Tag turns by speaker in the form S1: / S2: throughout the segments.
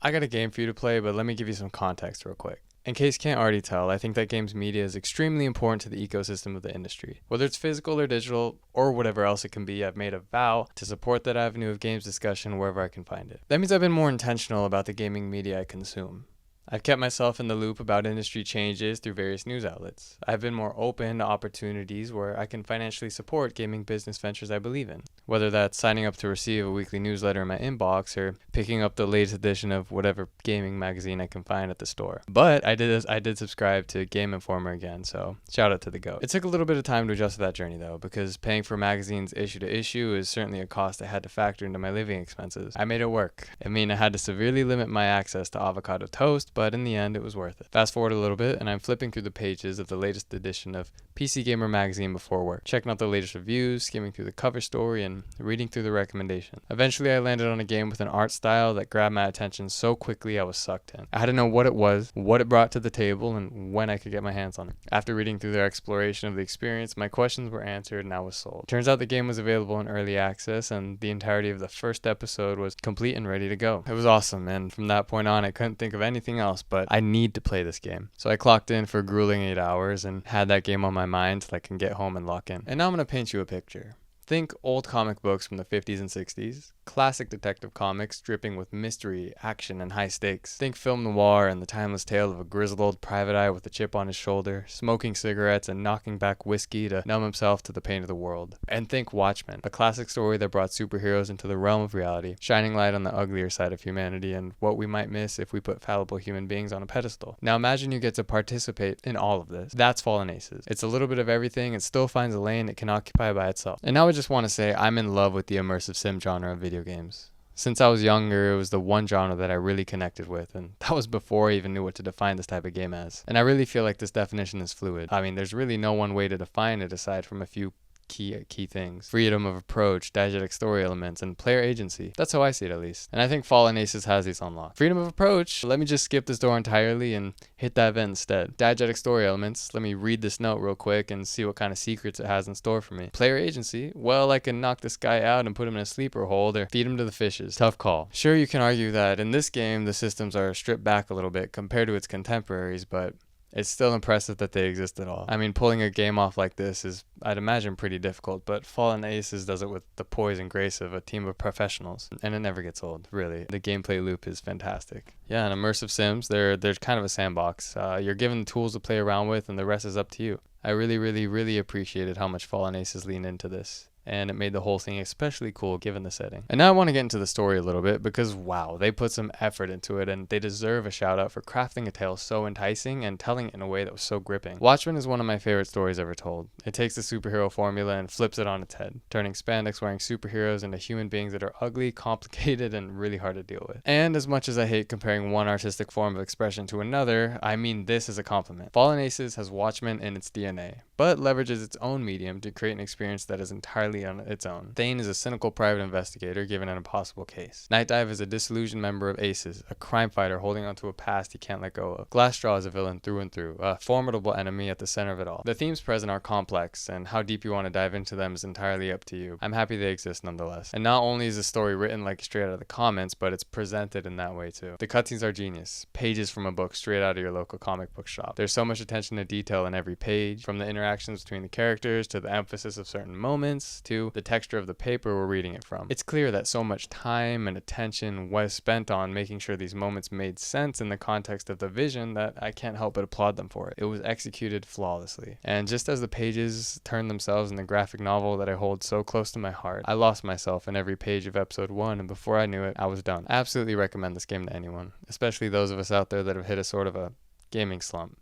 S1: I got a game for you to play, but let me give you some context real quick. In case you can't already tell, I think that games media is extremely important to the ecosystem of the industry. Whether it's physical or digital, or whatever else it can be, I've made a vow to support that avenue of games discussion wherever I can find it. That means I've been more intentional about the gaming media I consume. I've kept myself in the loop about industry changes through various news outlets. I've been more open to opportunities where I can financially support gaming business ventures I believe in, whether that's signing up to receive a weekly newsletter in my inbox or picking up the latest edition of whatever gaming magazine I can find at the store. But I did subscribe to Game Informer again, so shout out to the GOAT. It took a little bit of time to adjust to that journey though, because paying for magazines issue to issue is certainly a cost I had to factor into my living expenses. I made it work. I mean, I had to severely limit my access to avocado toast, but in the end it was worth it. Fast forward a little bit and I'm flipping through the pages of the latest edition of PC Gamer magazine before work, checking out the latest reviews, skimming through the cover story, and reading through the recommendation. Eventually I landed on a game with an art style that grabbed my attention so quickly I was sucked in. I had to know what it was, what it brought to the table, and when I could get my hands on it. After reading through their exploration of the experience, my questions were answered and I was sold. Turns out the game was available in early access and the entirety of the first episode was complete and ready to go. It was awesome, and from that point on I couldn't think of anything else but I need to play this game. So I clocked in for a grueling 8 hours and had that game on my mind till I can get home and lock in. And now I'm going to paint you a picture. Think old comic books from the 50s and 60s, classic detective comics dripping with mystery, action, and high stakes. Think film noir and the timeless tale of a grizzled old private eye with a chip on his shoulder, smoking cigarettes and knocking back whiskey to numb himself to the pain of the world. And think Watchmen, a classic story that brought superheroes into the realm of reality, shining light on the uglier side of humanity and what we might miss if we put fallible human beings on a pedestal. Now imagine you get to participate in all of this. That's Fallen Aces. It's a little bit of everything, it still finds a lane it can occupy by itself. And now I just want to say I'm in love with the immersive sim genre of video games. Since I was younger, it was the one genre that I really connected with, and that was before I even knew what to define this type of game as. And I really feel like this definition is fluid. I mean, there's really no one way to define it aside from a few key things. Freedom of approach, diegetic story elements, and player agency. That's how I see it, at least. And I think Fallen Aces has these unlocked. Freedom of approach, let me just skip this door entirely and hit that event instead. Diegetic story elements, let me read this note real quick and see what kind of secrets it has in store for me. Player agency, well, I can knock this guy out and put him in a sleeper hold or feed him to the fishes. Tough call. Sure, you can argue that in this game the systems are stripped back a little bit compared to its contemporaries, but it's still impressive that they exist at all. I mean, pulling a game off like this is, I'd imagine, pretty difficult, but Fallen Aces does it with the poise and grace of a team of professionals, and it never gets old, really. The gameplay loop is fantastic. Yeah, and immersive sims, they're kind of a sandbox. You're given the tools to play around with, and the rest is up to you. I really appreciated how much Fallen Aces leaned into this, and it made the whole thing especially cool given the setting. And now I want to get into the story a little bit because wow, they put some effort into it and they deserve a shout out for crafting a tale so enticing and telling it in a way that was so gripping. Watchmen is one of my favorite stories ever told. It takes the superhero formula and flips it on its head, turning spandex wearing superheroes into human beings that are ugly, complicated, and really hard to deal with. And as much as I hate comparing one artistic form of expression to another, I mean this is a compliment. Fallen Aces has Watchmen in its DNA, but leverages its own medium to create an experience that is entirely on its own. Thane is a cynical private investigator given an impossible case. Night Dive is a disillusioned member of Aces, a crime fighter holding onto a past he can't let go of. Glassstraw is a villain through and through, a formidable enemy at the center of it all. The themes present are complex, and how deep you want to dive into them is entirely up to you. I'm happy they exist nonetheless. And not only is the story written like straight out of the comments, but it's presented in that way too. The cutscenes are genius. Pages from a book straight out of your local comic book shop. There's so much attention to detail in every page, from the interactions between the characters to the emphasis of certain moments to the texture of the paper we're reading it from. It's clear that so much time and attention was spent on making sure these moments made sense in the context of the vision that I can't help but applaud them for it. It was executed flawlessly. And just as the pages turned themselves in the graphic novel that I hold so close to my heart, I lost myself in every page of episode 1, and before I knew it, I was done. I absolutely recommend this game to anyone, especially those of us out there that have hit a sort of a gaming slump.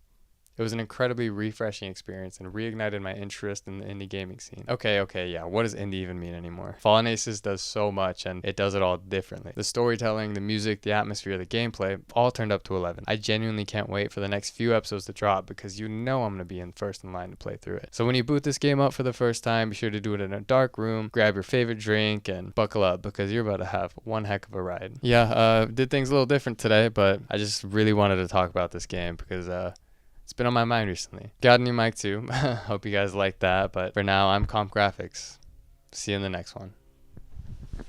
S1: It was an incredibly refreshing experience and reignited my interest in the indie gaming scene. Okay, yeah, what does indie even mean anymore? Fallen Aces does so much and it does it all differently. The storytelling, the music, the atmosphere, the gameplay, all turned up to 11. I genuinely can't wait for the next few episodes to drop because you know I'm going to be in first in line to play through it. So when you boot this game up for the first time, be sure to do it in a dark room, grab your favorite drink, and buckle up because you're about to have one heck of a ride. Yeah, did things a little different today, but I just really wanted to talk about this game because it's been on my mind recently. Got a new mic too. Hope you guys like that. But for now, I'm Comp Graphics. See you in the next one.